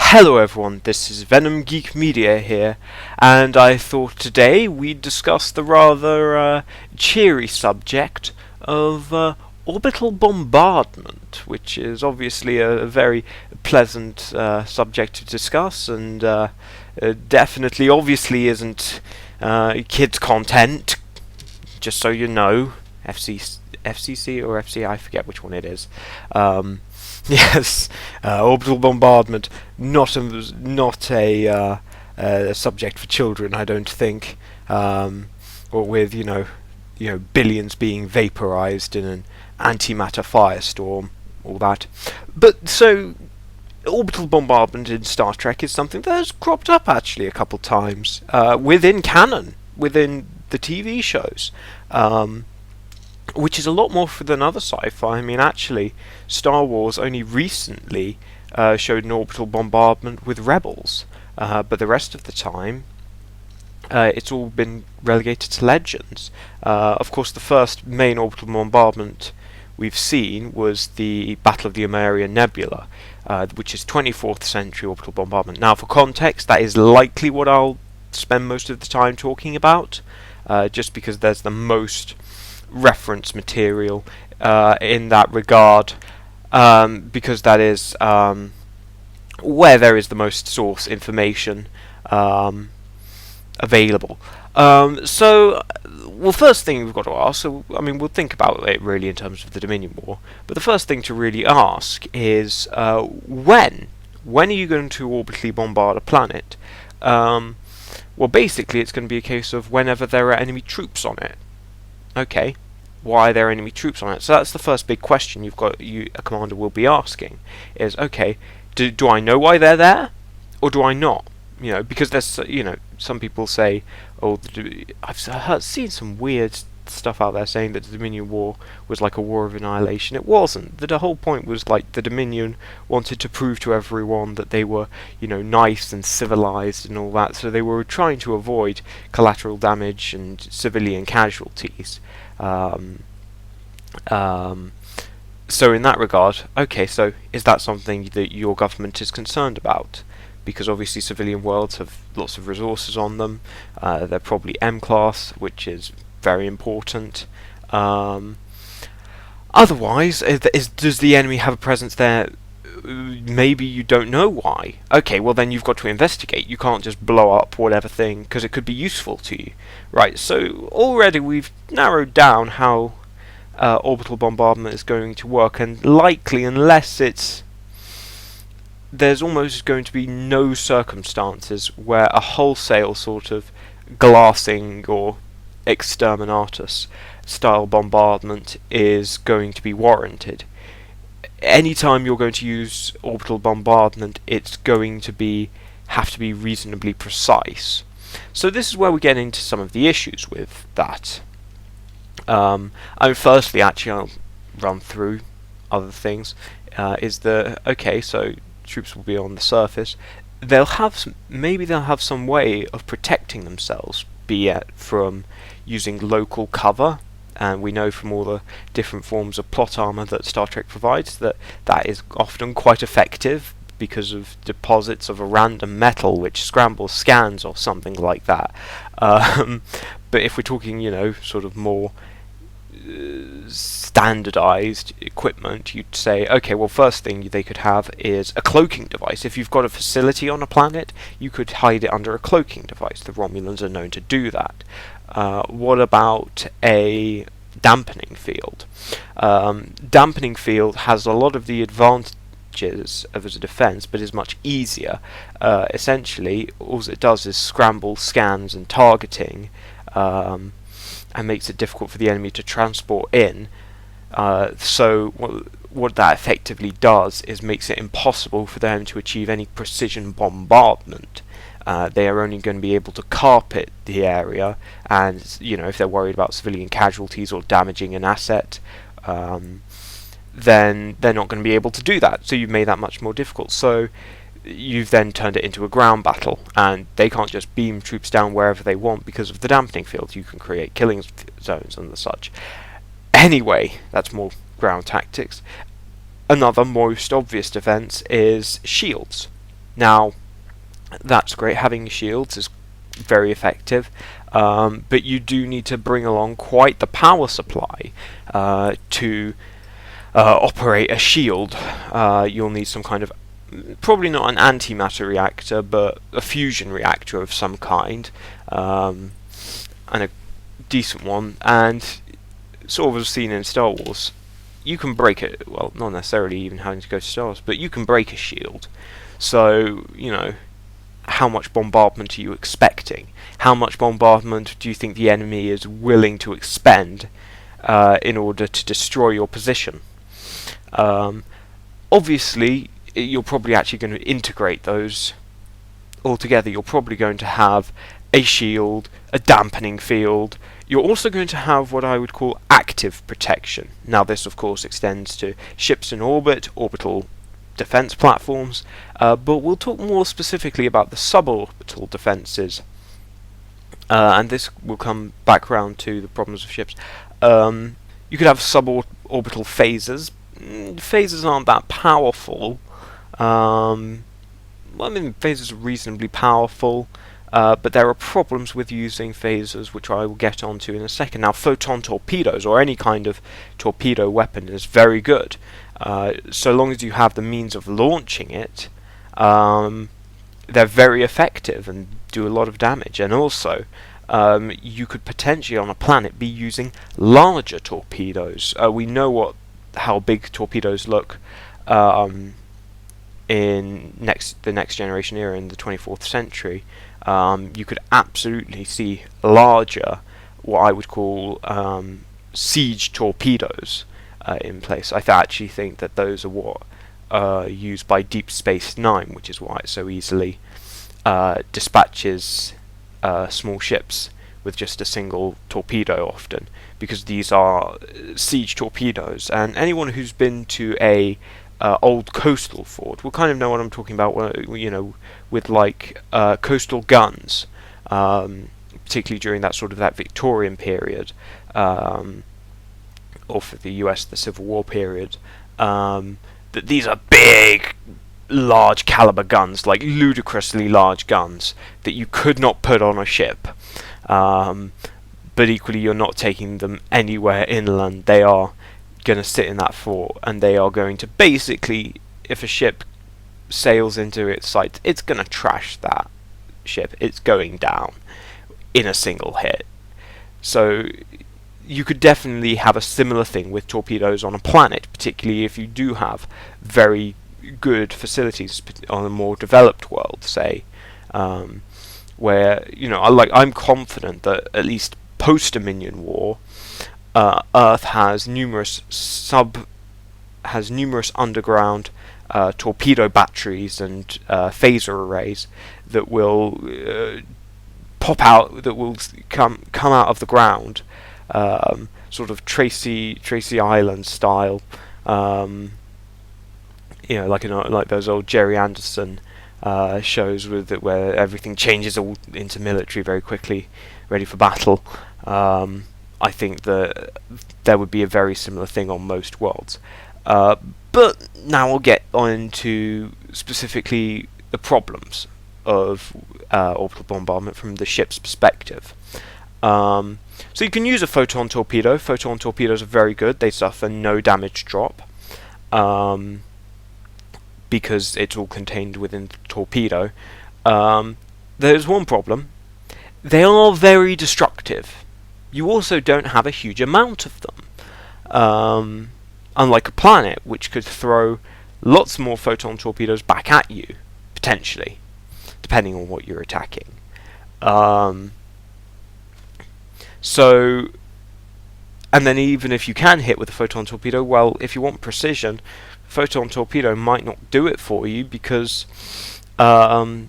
Hello everyone, this is Venom Geek Media here, and I thought today we'd discuss the rather cheery subject of orbital bombardment, which is obviously a very pleasant subject to discuss, and definitely obviously isn't kids content, just so you know. FCC or FCI, I forget which one it is. Yes, orbital bombardment, not a subject for children, I don't think. Or with billions being vaporized in an antimatter firestorm, all that. But so orbital bombardment in Star Trek is something that has cropped up actually a couple times within canon, within the TV shows. Which is a lot more than other sci-fi. I mean, actually, Star Wars only recently showed an orbital bombardment with Rebels, but the rest of the time, it's all been relegated to legends. Of course, the first main orbital bombardment we've seen was the Battle of the Omarion Nebula, which is 24th century orbital bombardment. Now, for context, that is likely what I'll spend most of the time talking about, just because there's the most reference material in that regard, because that is where there is the most source information available. Well, first thing we've got to ask, I mean, we'll think about it really in terms of the Dominion War, but the first thing to really ask is when are you going to orbitally bombard a planet? Well, basically it's going to be a case of whenever there are enemy troops on it. Okay, why are there enemy troops on it? So that's the first big question a commander will be asking, is, okay, do I know why they're there, or do I not? Because there's, some people say, I've seen some weird stuff out there saying that the Dominion War was like a war of annihilation. It wasn't. The whole point was like the Dominion wanted to prove to everyone that they were, nice and civilized and all that, so they were trying to avoid collateral damage and civilian casualties. So in that regard, okay, so is that something that your government is concerned about? Because obviously civilian worlds have lots of resources on them. They're probably M-class, which is very important. Otherwise, does the enemy have a presence there? Maybe you don't know why. Okay, well then you've got to investigate. You can't just blow up whatever thing, because it could be useful to you. Right, so already we've narrowed down how orbital bombardment is going to work, and likely, unless there's almost going to be no circumstances where a wholesale sort of glassing or exterminatus style bombardment is going to be warranted. Anytime you're going to use orbital bombardment, it's going to have to be reasonably precise. So this is where we get into some of the issues with that. Firstly, actually, I'll run through other things. Okay, so troops will be on the surface. Maybe they'll have some way of protecting themselves, be it from using local cover, and we know from all the different forms of plot armor that Star Trek provides that is often quite effective because of deposits of a random metal which scrambles scans or something like that. But if we're talking, sort of more standardized equipment, you'd say, okay, well, first thing they could have is a cloaking device. If you've got a facility on a planet, you could hide it under a cloaking device. The Romulans are known to do that. What about a dampening field? Dampening field has a lot of the advantages of as a defense, but is much easier. Essentially, all it does is scramble scans and targeting, and makes it difficult for the enemy to transport in. So what that effectively does is makes it impossible for them to achieve any precision bombardment. They are only going to be able to carpet the area, and if they're worried about civilian casualties or damaging an asset, then they're not going to be able to do that. So you've made that much more difficult. So you've then turned it into a ground battle, and they can't just beam troops down wherever they want because of the dampening field. You can create killing zones and the such. Anyway, that's more ground tactics. Another most obvious defense is shields. Now, that's great. Having shields is very effective, but you do need to bring along quite the power supply to operate a shield. You'll need some kind of, probably not an antimatter reactor, but a fusion reactor of some kind, and a decent one. And sort of as seen in Star Wars, you can break it. Well, not necessarily even having to go to Star Wars, but you can break a shield. So, you know, how much bombardment are you expecting? How much bombardment do you think the enemy is willing to expend in order to destroy your position? Obviously, you're probably actually going to integrate those all together. You're probably going to have a shield, a dampening field. You're also going to have what I would call active protection. Now, this, of course, extends to ships in orbit, orbital defense platforms, but we'll talk more specifically about the suborbital defenses, and this will come back around to the problems of ships. You could have suborbital phasers. Phasers aren't that powerful. Well, I mean, phasers are reasonably powerful, but there are problems with using phasers, which I will get onto in a second. Now, photon torpedoes, or any kind of torpedo weapon, is very good. So long as you have the means of launching it, they're very effective and do a lot of damage. And also, you could potentially on a planet be using larger torpedoes. We know how big torpedoes look in the next generation era in the 24th century. You could absolutely see larger, what I would call siege torpedoes in place. I actually think that those are what used by Deep Space Nine, which is why it so easily dispatches small ships with just a single torpedo often, because these are siege torpedoes. And anyone who's been to a old coastal fort will kind of know what I'm talking about, you know, with like coastal guns, particularly during that Victorian period, or for the US, the Civil War period, that these are big, large caliber guns, like ludicrously large guns that you could not put on a ship. But equally, you're not taking them anywhere inland. They are going to sit in that fort, and they are going to basically, if a ship sails into its sight, it's going to trash that ship. It's going down in a single hit. So you could definitely have a similar thing with torpedoes on a planet, particularly if you do have very good facilities on a more developed world, say, where, you know, I'm confident that at least post-Dominion War, Earth has numerous underground torpedo batteries and phaser arrays that will pop out, that will come out of the ground, sort of Tracy Island style, you know, like those old Jerry Anderson shows with it, where everything changes all into military very quickly, ready for battle. I think that there would be a very similar thing on most worlds. But now we'll get on to specifically the problems of orbital bombardment from the ship's perspective. So you can use a photon torpedo. Photon torpedoes are very good. They suffer no damage drop, because it's all contained within the torpedo. There's one problem. They are very destructive. You also don't have a huge amount of them. Unlike a planet, which could throw lots more photon torpedoes back at you, potentially, depending on what you're attacking. So, and then even if you can hit with a photon torpedo, well, if you want precision, photon torpedo might not do it for you, because they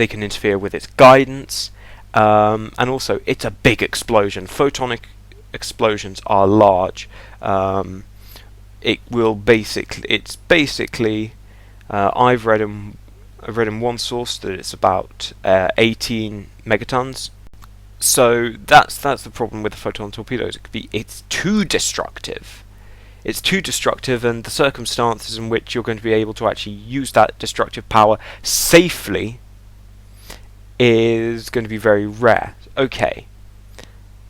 can interfere with its guidance, and also it's a big explosion. Photonic explosions are large. It's basically I've read in one source that it's about 18 megatons. So that's the problem with the photon torpedoes. It's too destructive. It's too destructive, and the circumstances in which you're going to be able to actually use that destructive power safely is going to be very rare. Okay,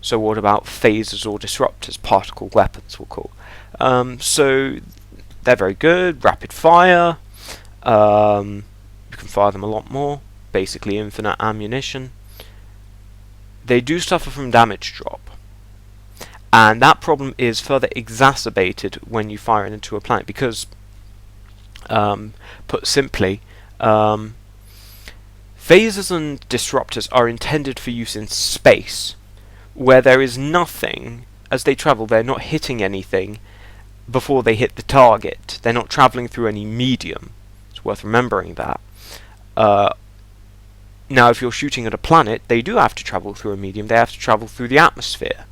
so what about phasers or disruptors, particle weapons we'll call. So they're very good, rapid fire, you can fire them a lot more, basically infinite ammunition. They do suffer from damage drop, and that problem is further exacerbated when you fire it into a planet because, put simply, phasers and disruptors are intended for use in space, where there is nothing. As they travel, they're not hitting anything before they hit the target. They're not travelling through any medium. It's worth remembering that. Now, if you're shooting at a planet, they do have to travel through a medium. They have to travel through the atmosphere.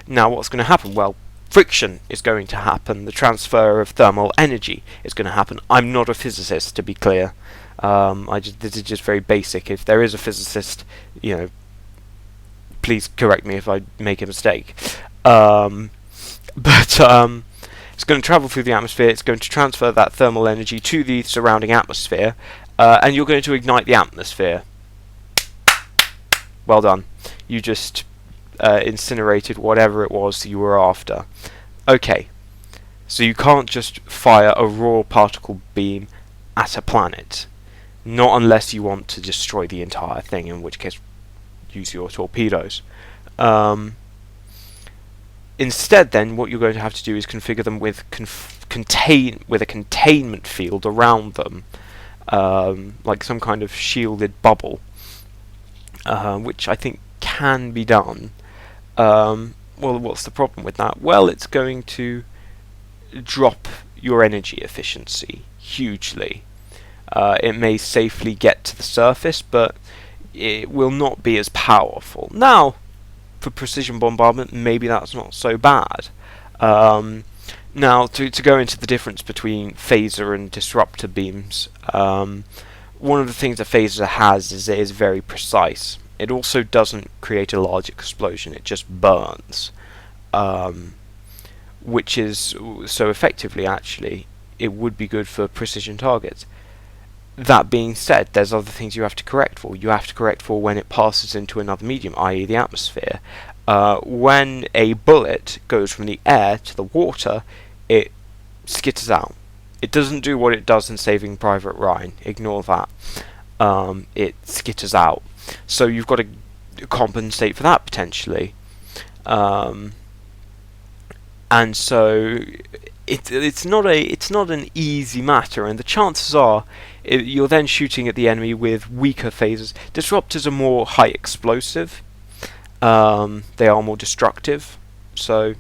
Now, what's going to happen? Well, friction is going to happen. The transfer of thermal energy is going to happen. I'm not a physicist, to be clear. This is just very basic. If there is a physicist, please correct me if I make a mistake. But it's going to travel through the atmosphere. It's going to transfer that thermal energy to the surrounding atmosphere, and you're going to ignite the atmosphere. Well done. You just incinerated whatever it was you were after. Okay, so you can't just fire a raw particle beam at a planet, not unless you want to destroy the entire thing, in which case use your torpedoes. Instead, then, what you're going to have to do is configure them with a containment field around them, like some kind of shielded bubble, which I think can be done. Well, what's the problem with that? Well, it's going to drop your energy efficiency hugely. It may safely get to the surface, but it will not be as powerful. Now, for precision bombardment, maybe that's not so bad. Now, to go into the difference between phaser and disruptor beams, one of the things a phaser has is it is very precise. It also doesn't create a large explosion, it just burns. Which is, so effectively actually, it would be good for precision targets. That being said, there's other things you have to correct for. You have to correct for when it passes into another medium, i.e. the atmosphere. When a bullet goes from the air to the water, it skitters out. It doesn't do what it does in Saving Private Ryan. Ignore that. It skitters out. So you've got to compensate for that potentially. And so it's not an easy matter, and the chances are you're then shooting at the enemy with weaker phasers. Disruptors are more high explosive. They are more destructive, so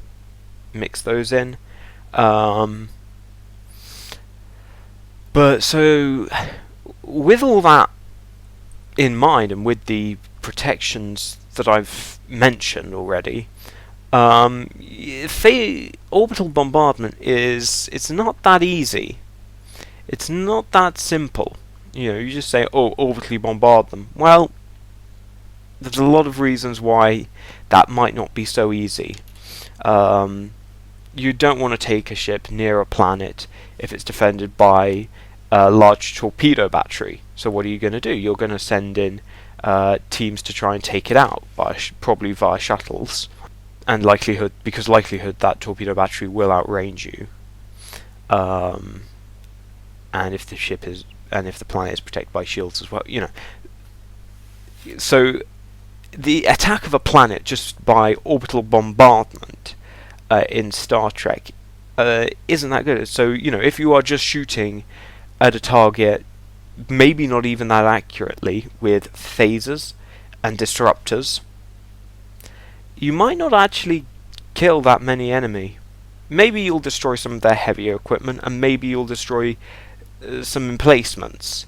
mix those in. But so with all that in mind, and with the protections that I've mentioned already, orbital bombardment it's not that easy. It's not that simple. You just say, oh, orbitally bombard them. Well, there's a lot of reasons why that might not be so easy. You don't want to take a ship near a planet if it's defended by a large torpedo battery. So what are you going to do? You're going to send in teams to try and take it out, probably via shuttles. And likelihood that torpedo battery will outrange you. And if the planet is protected by shields as well, So the attack of a planet just by orbital bombardment in Star Trek isn't that good. So if you are just shooting at a target, maybe not even that accurately, with phasers and disruptors, you might not actually kill that many enemy. Maybe you'll destroy some of their heavier equipment, and maybe you'll destroy some emplacements.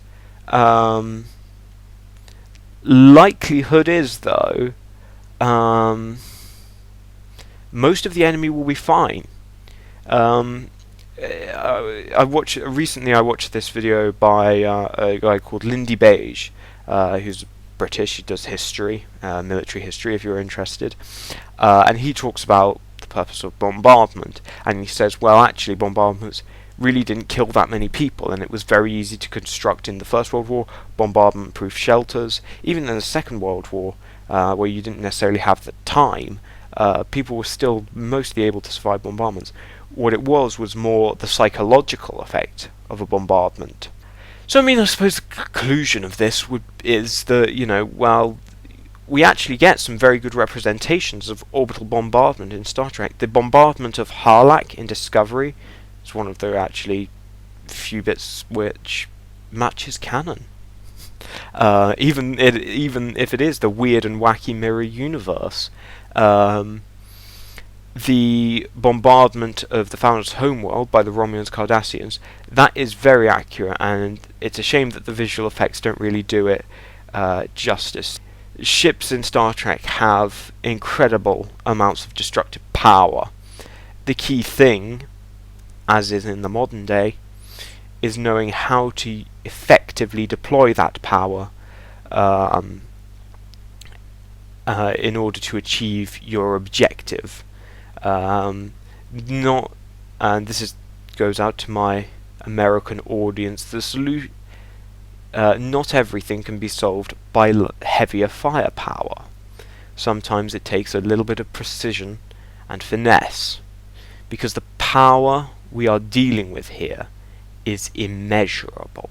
Likelihood is, though, most of the enemy will be fine. Recently I watched this video by a guy called Lindy Beige, who's British. He does history, military history, if you're interested, and he talks about the purpose of bombardment, and he says, well, actually, bombardments really didn't kill that many people, and it was very easy to construct in the First World War bombardment-proof shelters. Even in the Second World War, where you didn't necessarily have the time, people were still mostly able to survive bombardments. What it was more the psychological effect of a bombardment. So, I mean, I suppose the conclusion of this is that, well, we actually get some very good representations of orbital bombardment in Star Trek. The bombardment of Harlech in Discovery is one of the actually few bits which matches canon. Even if it is the weird and wacky mirror universe. The bombardment of the Founder's homeworld by the Romulans Cardassians, that is very accurate, and it's a shame that the visual effects don't really do it justice. Ships in Star Trek have incredible amounts of destructive power. The key thing, as is in the modern day, is knowing how to effectively deploy that power in order to achieve your objective. And this goes out to my American audience. Not everything can be solved by heavier firepower. Sometimes it takes a little bit of precision and finesse, because the power we are dealing with here is immeasurable.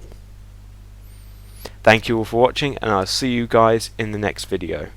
Thank you all for watching, and I'll see you guys in the next video.